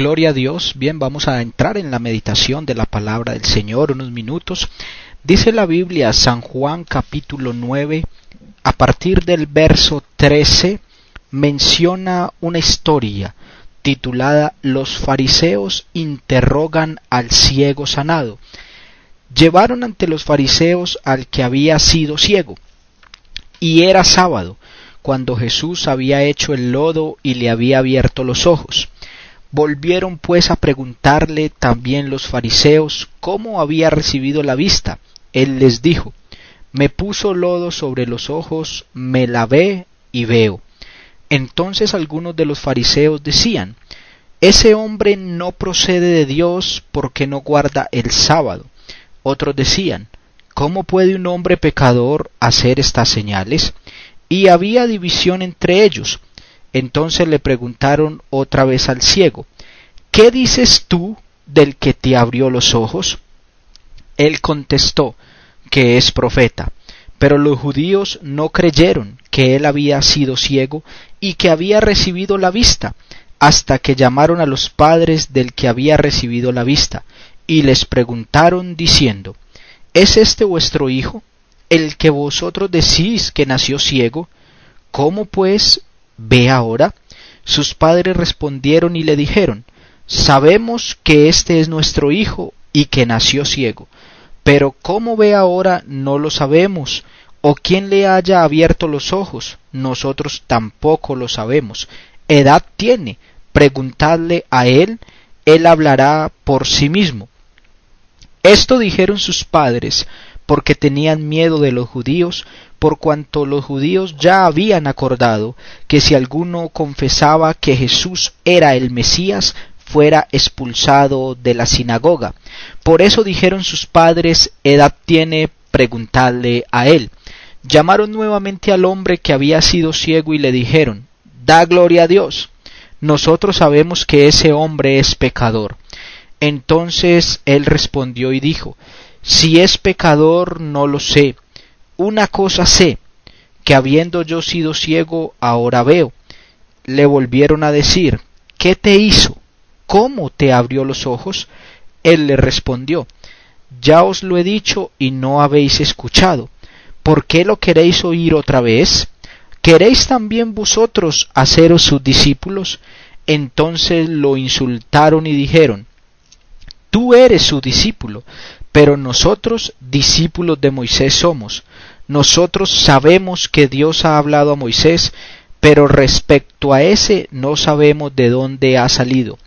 Gloria a Dios. Bien, vamos a entrar en la meditación de la palabra del Señor unos minutos. Dice la Biblia, San Juan capítulo 9, a partir del verso 13, menciona una historia titulada Los fariseos interrogan al ciego sanado. Llevaron ante los fariseos al que había sido ciego, y era sábado, cuando Jesús había hecho el lodo y le había abierto los ojos. Volvieron pues a preguntarle también los fariseos cómo había recibido la vista. Él les dijo: me puso lodo sobre los ojos, me lavé y veo. Entonces algunos de los fariseos decían: ese hombre no procede de Dios porque no guarda el sábado. Otros decían: ¿cómo puede un hombre pecador hacer estas señales? Y había división entre ellos. Entonces le preguntaron otra vez al ciego: ¿qué dices tú del que te abrió los ojos? Él contestó que es profeta. Pero los judíos no creyeron que él había sido ciego y que había recibido la vista, hasta que llamaron a los padres del que había recibido la vista, y les preguntaron diciendo: ¿es este vuestro hijo, el que vosotros decís que nació ciego? ¿Cómo pues ve ahora? Sus padres respondieron y le dijeron: sabemos que este es nuestro hijo y que nació ciego, pero cómo ve ahora no lo sabemos, o quién le haya abierto los ojos, nosotros tampoco lo sabemos. Edad tiene, preguntadle a él, él hablará por sí mismo. Esto dijeron sus padres porque tenían miedo de los judíos, por cuanto los judíos ya habían acordado que si alguno confesaba que Jesús era el Mesías, fuera expulsado de la sinagoga. Por eso dijeron sus padres: edad tiene, preguntadle a él. Llamaron nuevamente al hombre que había sido ciego y le dijeron: da gloria a Dios. Nosotros sabemos que ese hombre es pecador. Entonces él respondió y dijo: si es pecador no lo sé. Una cosa sé, que habiendo yo sido ciego, ahora veo. Le volvieron a decir: ¿qué te hizo? ¿Cómo te abrió los ojos? Él le respondió: ya os lo he dicho y no habéis escuchado. ¿Por qué lo queréis oír otra vez? ¿Queréis también vosotros haceros sus discípulos? Entonces lo insultaron y dijeron: tú eres su discípulo, pero nosotros discípulos de Moisés somos. Nosotros sabemos que Dios ha hablado a Moisés, pero respecto a ese no sabemos de dónde ha salido.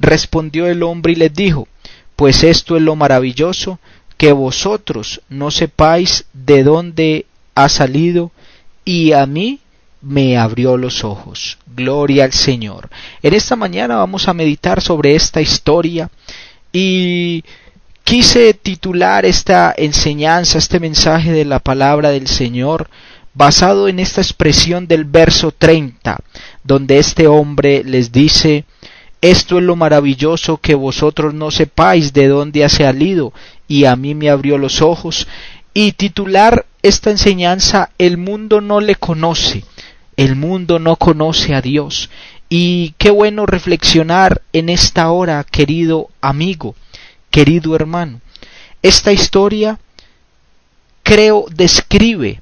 Respondió el hombre y les dijo: pues esto es lo maravilloso, que vosotros no sepáis de dónde ha salido, y a mí me abrió los ojos. Gloria al Señor. En esta mañana vamos a meditar sobre esta historia, y quise titular esta enseñanza, este mensaje de la palabra del Señor, basado en esta expresión del verso 30, donde este hombre les dice: esto es lo maravilloso, que vosotros no sepáis de dónde ha salido, y a mí me abrió los ojos. Y titular esta enseñanza: el mundo no le conoce, el mundo no conoce a Dios. Y qué bueno reflexionar en esta hora, querido amigo, querido hermano. Esta historia, creo, describe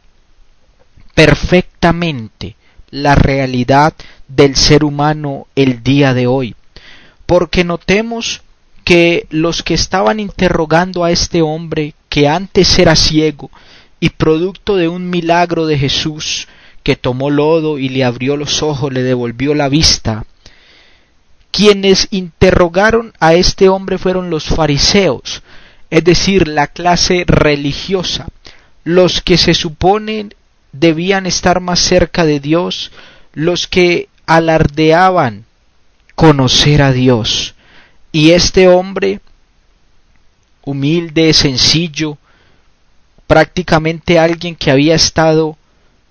perfectamente la realidad del ser humano el día de hoy. Porque notemos que los que estaban interrogando a este hombre, que antes era ciego, y producto de un milagro de Jesús, que tomó lodo y le abrió los ojos, le devolvió la vista, quienes interrogaron a este hombre fueron los fariseos, es decir, la clase religiosa, los que se suponen debían estar más cerca de Dios, los que alardeaban conocer a Dios. Y este hombre, humilde, sencillo, prácticamente alguien que había estado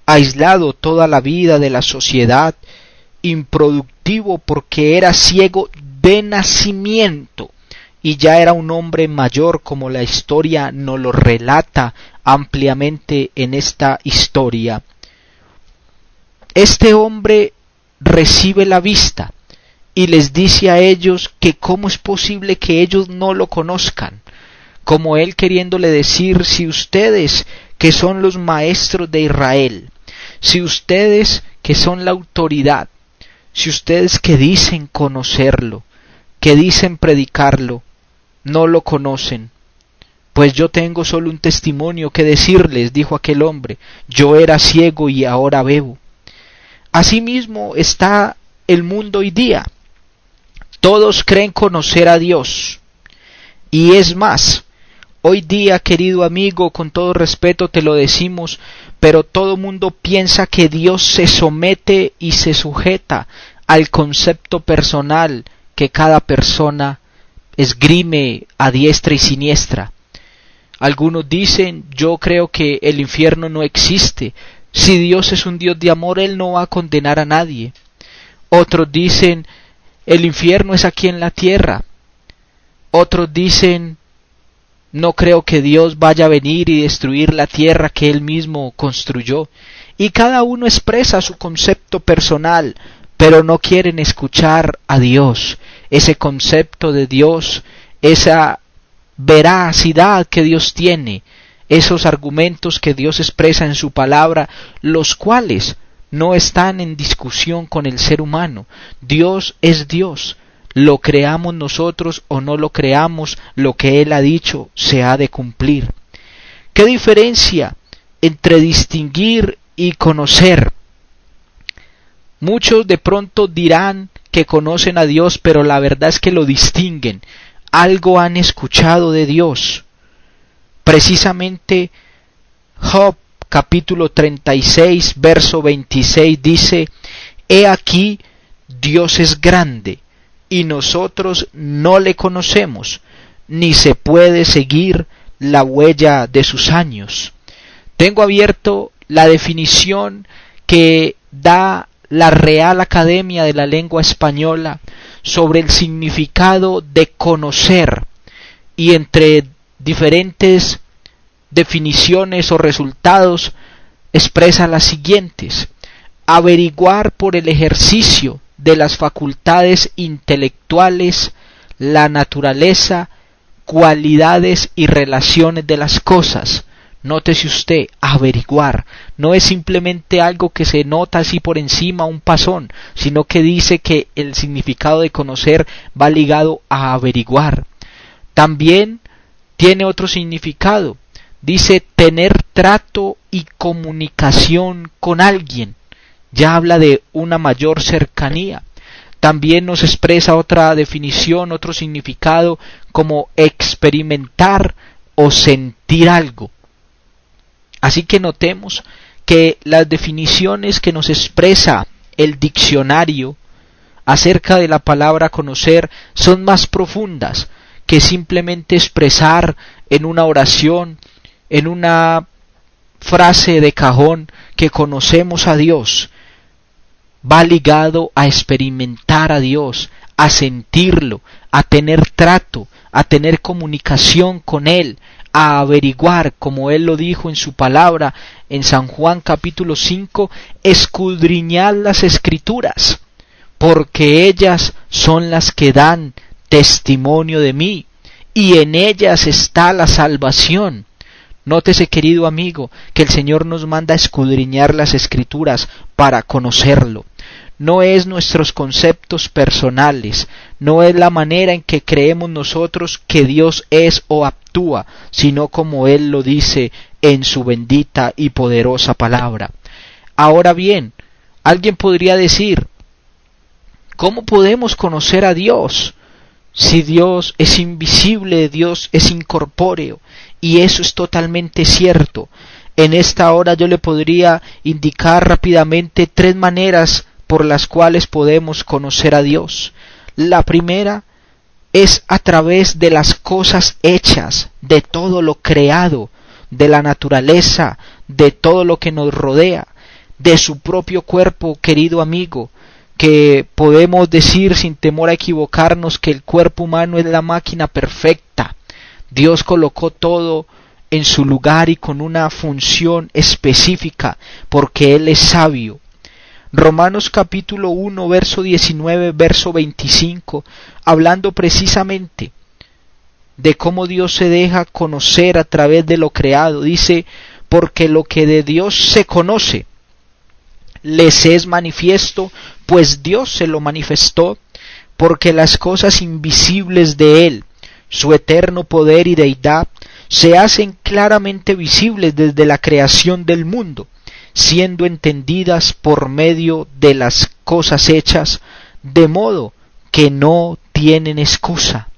aislado toda la vida de la sociedad, improductivo porque era ciego de nacimiento, y ya era un hombre mayor, como la historia nos lo relata ampliamente en esta historia. Este hombre recibe la vista, y les dice a ellos que cómo es posible que ellos no lo conozcan, como él queriéndole decir: si ustedes que son los maestros de Israel, si ustedes que son la autoridad, si ustedes que dicen conocerlo, que dicen predicarlo, no lo conocen, pues yo tengo solo un testimonio que decirles, dijo aquel hombre: yo era ciego y ahora veo. Asimismo está el mundo hoy día. Todos creen conocer a Dios. Y es más, hoy día, querido amigo, con todo respeto te lo decimos, pero todo mundo piensa que Dios se somete y se sujeta al concepto personal que cada persona esgrime a diestra y siniestra. Algunos dicen: yo creo que el infierno no existe. Si Dios es un Dios de amor, Él no va a condenar a nadie. Otros dicen: el infierno es aquí en la tierra. Otros dicen: no creo que Dios vaya a venir y destruir la tierra que Él mismo construyó. Y cada uno expresa su concepto personal, pero no quieren escuchar a Dios, ese concepto de Dios, esa veracidad que Dios tiene, esos argumentos que Dios expresa en su palabra, los cuales no están en discusión con el ser humano. Dios es Dios, lo creamos nosotros o no lo creamos, lo que Él ha dicho se ha de cumplir. ¿Qué diferencia entre distinguir y conocer? Muchos de pronto dirán que conocen a Dios, pero la verdad es que lo distinguen. Algo han escuchado de Dios. Precisamente Job capítulo 36 verso 26 dice: he aquí, Dios es grande y nosotros no le conocemos, ni se puede seguir la huella de sus años. Tengo abierto la definición que da la Real Academia de la Lengua Española sobre el significado de conocer, y entre diferentes definiciones o resultados expresa las siguientes: averiguar por el ejercicio de las facultades intelectuales la naturaleza, cualidades y relaciones de las cosas. Nótese usted, averiguar, no es simplemente algo que se nota así por encima, un pasón, sino que dice que el significado de conocer va ligado a averiguar. También tiene otro significado, dice tener trato y comunicación con alguien, ya habla de una mayor cercanía. También nos expresa otra definición, otro significado, como experimentar o sentir algo. Así que notemos que las definiciones que nos expresa el diccionario acerca de la palabra conocer son más profundas que simplemente expresar en una oración, en una frase de cajón que conocemos a Dios. Va ligado a experimentar a Dios, a sentirlo, a tener trato, a tener comunicación con Él, a averiguar, como Él lo dijo en su palabra en San Juan capítulo 5, escudriñad las Escrituras, porque ellas son las que dan testimonio de mí, y en ellas está la salvación. Nótese, querido amigo, que el Señor nos manda a escudriñar las Escrituras para conocerlo. No es nuestros conceptos personales, no es la manera en que creemos nosotros que Dios es o actúa, sino como Él lo dice en su bendita y poderosa palabra. Ahora bien, alguien podría decir: ¿cómo podemos conocer a Dios? Si Dios es invisible, Dios es incorpóreo, y eso es totalmente cierto. En esta hora yo le podría indicar rápidamente 3 maneras por las cuales podemos conocer a Dios. La primera es a través de las cosas hechas, de todo lo creado, de la naturaleza, de todo lo que nos rodea, de su propio cuerpo, querido amigo, que podemos decir sin temor a equivocarnos que el cuerpo humano es la máquina perfecta. Dios colocó todo en su lugar y con una función específica, porque Él es sabio. Romanos capítulo 1, verso 19, verso 25, hablando precisamente de cómo Dios se deja conocer a través de lo creado. Dice, porque lo que de Dios se conoce les es manifiesto, pues Dios se lo manifestó, porque las cosas invisibles de Él, su eterno poder y deidad, se hacen claramente visibles desde la creación del mundo, siendo entendidas por medio de las cosas hechas, de modo que no tienen excusa.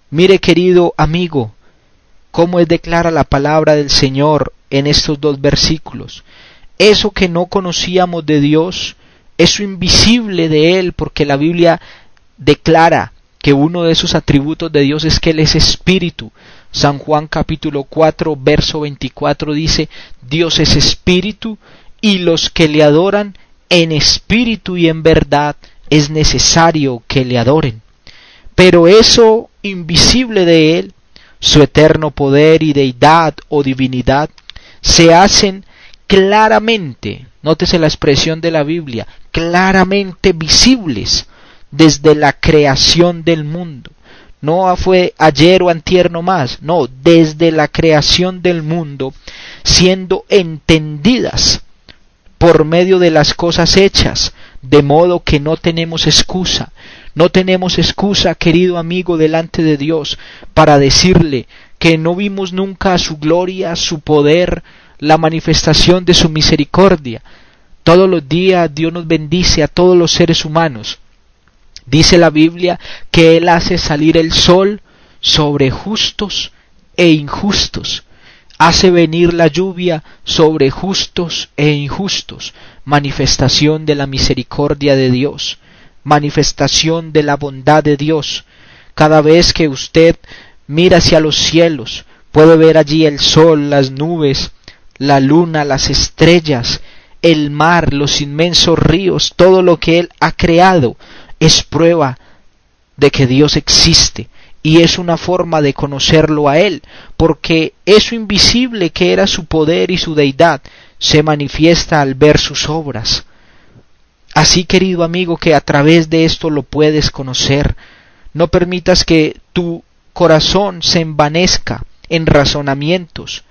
Mire, querido amigo, cómo declara la palabra del Señor en estos dos versículos. Eso que no conocíamos de Dios, eso invisible de Él, porque la Biblia declara que uno de sus atributos de Dios es que Él es espíritu. San Juan capítulo 4, verso 24 dice, Dios es espíritu, y los que le adoran en espíritu y en verdad es necesario que le adoren. Pero eso invisible de Él, su eterno poder y deidad o divinidad, se hacen claramente, nótese la expresión de la Biblia, claramente visibles desde la creación del mundo. No fue ayer o antier nomás, no, desde la creación del mundo, siendo entendidas por medio de las cosas hechas, de modo que no tenemos excusa. No tenemos excusa, querido amigo, delante de Dios, para decirle que no vimos nunca su gloria, su poder, la manifestación de su misericordia. Todos los días Dios nos bendice a todos los seres humanos. Dice la Biblia que Él hace salir el sol sobre justos e injustos. Hace venir la lluvia sobre justos e injustos. Manifestación de la misericordia de Dios. Manifestación de la bondad de Dios. Cada vez que usted mira hacia los cielos, puede ver allí el sol, las nubes, la luna, las estrellas, el mar, los inmensos ríos, todo lo que Él ha creado. Es prueba de que Dios existe y es una forma de conocerlo a Él, porque eso invisible que era su poder y su deidad se manifiesta al ver sus obras. Así, querido amigo, que a través de esto lo puedes conocer. No permitas que tu corazón se envanezca en razonamientos,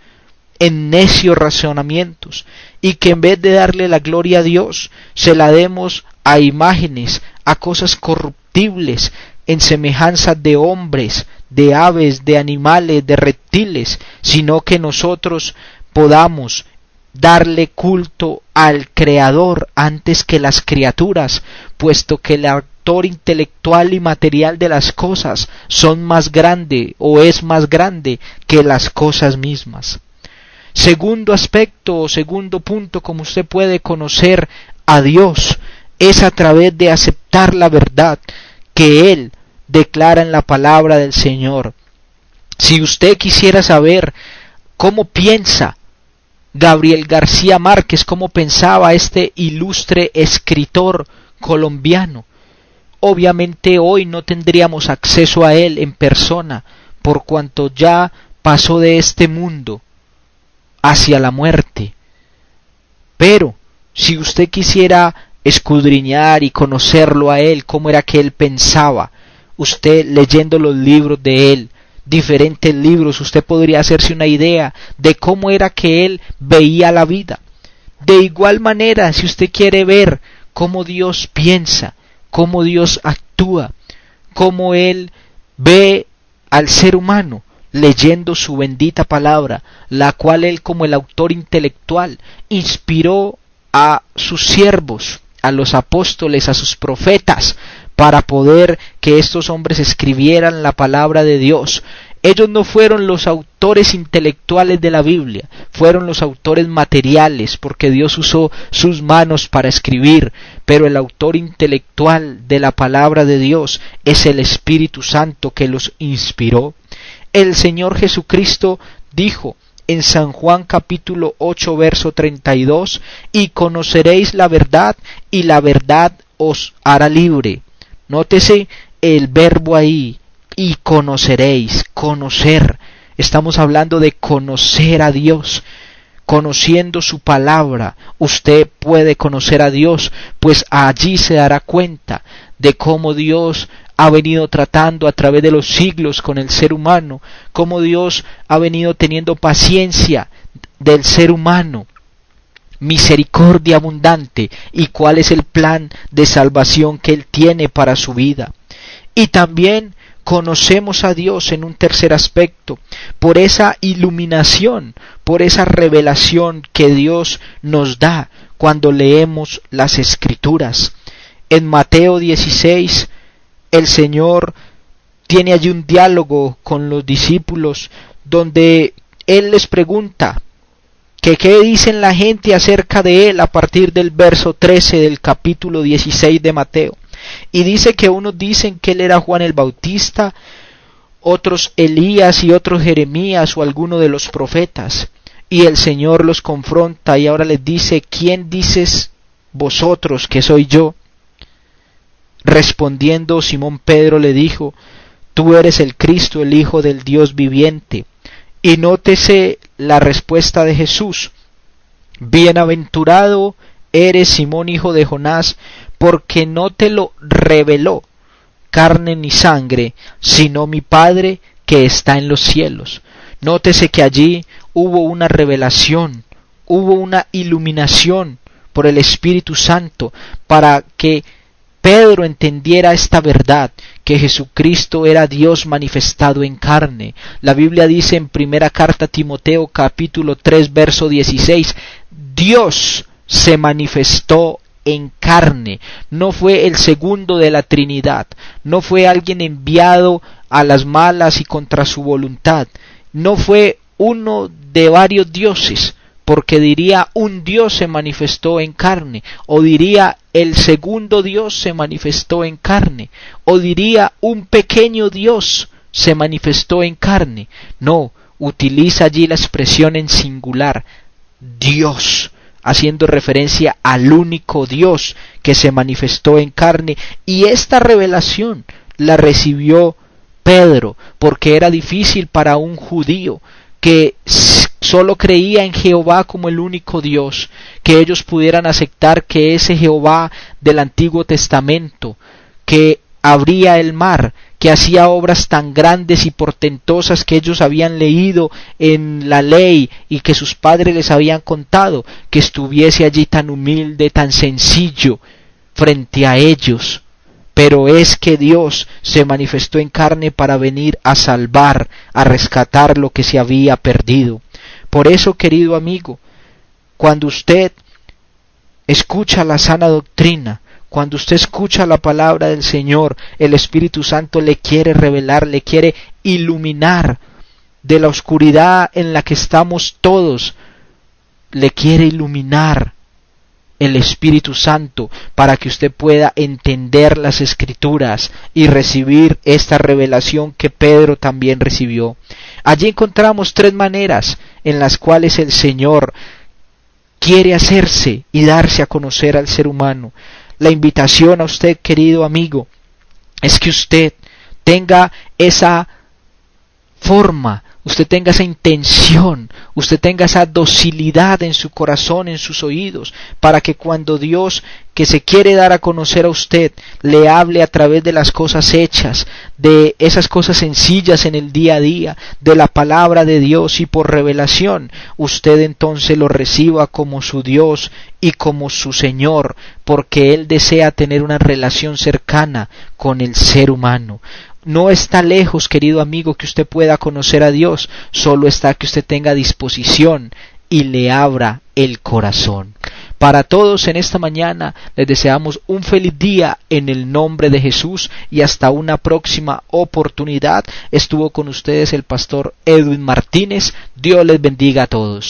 en necios razonamientos, y que en vez de darle la gloria a Dios, se la demos a imágenes, a cosas corruptibles, en semejanza de hombres, de aves, de animales, de reptiles, sino que nosotros podamos darle culto al Creador antes que las criaturas, puesto que el autor intelectual y material de las cosas son más grande o es más grande que las cosas mismas. Segundo aspecto o segundo punto, como usted puede conocer a Dios, es a través de aceptar la verdad que Él declara en la palabra del Señor. Si usted quisiera saber cómo piensa Gabriel García Márquez, cómo pensaba este ilustre escritor colombiano, obviamente hoy no tendríamos acceso a él en persona, por cuanto ya pasó de este mundo hacia la muerte. Pero si usted quisiera escudriñar y conocerlo a él, cómo era que él pensaba, usted leyendo los libros de él, diferentes libros, usted podría hacerse una idea de cómo era que él veía la vida. De igual manera, si usted quiere ver cómo Dios piensa, cómo Dios actúa, cómo Él ve al ser humano, leyendo su bendita palabra, la cual Él, como el autor intelectual, inspiró a sus siervos, a los apóstoles, a sus profetas, para poder que estos hombres escribieran la palabra de Dios. Ellos no fueron los autores intelectuales de la Biblia, fueron los autores materiales, porque Dios usó sus manos para escribir, pero el autor intelectual de la palabra de Dios es el Espíritu Santo que los inspiró. El Señor Jesucristo dijo en San Juan capítulo 8 verso 32, y conoceréis la verdad, y la verdad os hará libre. Nótese el verbo ahí, y conoceréis, conocer. Estamos hablando de conocer a Dios conociendo su palabra, usted puede conocer a Dios, pues allí se dará cuenta de cómo Dios ha venido tratando a través de los siglos con el ser humano, cómo Dios ha venido teniendo paciencia del ser humano, misericordia abundante, y cuál es el plan de salvación que Él tiene para su vida. Y también conocemos a Dios en un tercer aspecto, por esa iluminación, por esa revelación que Dios nos da cuando leemos las Escrituras. En Mateo 16, el Señor tiene allí un diálogo con los discípulos, donde Él les pregunta que qué dicen la gente acerca de Él a partir del verso 13 del capítulo 16 de Mateo. Y dice que unos dicen que Él era Juan el Bautista, otros Elías y otros Jeremías o alguno de los profetas. Y el Señor los confronta y ahora les dice: ¿quién dices vosotros que soy yo? Respondiendo Simón Pedro le dijo: tú eres el Cristo, el Hijo del Dios viviente. Y nótese la respuesta de Jesús: bienaventurado eres, Simón, hijo de Jonás, porque no te lo reveló carne ni sangre, sino mi Padre que está en los cielos. Nótese que allí hubo una revelación, hubo una iluminación por el Espíritu Santo para que Pedro entendiera esta verdad, que Jesucristo era Dios manifestado en carne. La Biblia dice en primera carta a Timoteo capítulo 3 verso 16, Dios se manifestó en carne. No fue el segundo de la Trinidad, no fue alguien enviado a las malas y contra su voluntad, no fue uno de varios dioses, porque diría un Dios se manifestó en carne, o diría el segundo Dios se manifestó en carne, o diría un pequeño Dios se manifestó en carne. No, utiliza allí la expresión en singular, Dios, haciendo referencia al único Dios que se manifestó en carne. Y esta revelación la recibió Pedro, porque era difícil para un judío que solo creía en Jehová como el único Dios, que ellos pudieran aceptar que ese Jehová del Antiguo Testamento, que abría el mar, que hacía obras tan grandes y portentosas que ellos habían leído en la ley y que sus padres les habían contado, que estuviese allí tan humilde, tan sencillo frente a ellos. Pero es que Dios se manifestó en carne para venir a salvar, a rescatar lo que se había perdido. Por eso, querido amigo, cuando usted escucha la sana doctrina, cuando usted escucha la palabra del Señor, el Espíritu Santo le quiere revelar, le quiere iluminar de la oscuridad en la que estamos todos, le quiere iluminar el Espíritu Santo para que usted pueda entender las Escrituras y recibir esta revelación que Pedro también recibió. Allí encontramos tres maneras en las cuales el Señor quiere hacerse y darse a conocer al ser humano. La invitación a usted, querido amigo, es que usted tenga esa forma, usted tenga esa intención, usted tenga esa docilidad en su corazón, en sus oídos, para que cuando Dios, que se quiere dar a conocer a usted, le hable a través de las cosas hechas, de esas cosas sencillas en el día a día, de la palabra de Dios y por revelación, usted entonces lo reciba como su Dios y como su Señor, porque Él desea tener una relación cercana con el ser humano. No está lejos, querido amigo, que usted pueda conocer a Dios, solo está que usted tenga disposición y le abra el corazón. Para todos en esta mañana les deseamos un feliz día en el nombre de Jesús y hasta una próxima oportunidad. Estuvo con ustedes el pastor Edwin Martínez. Dios les bendiga a todos.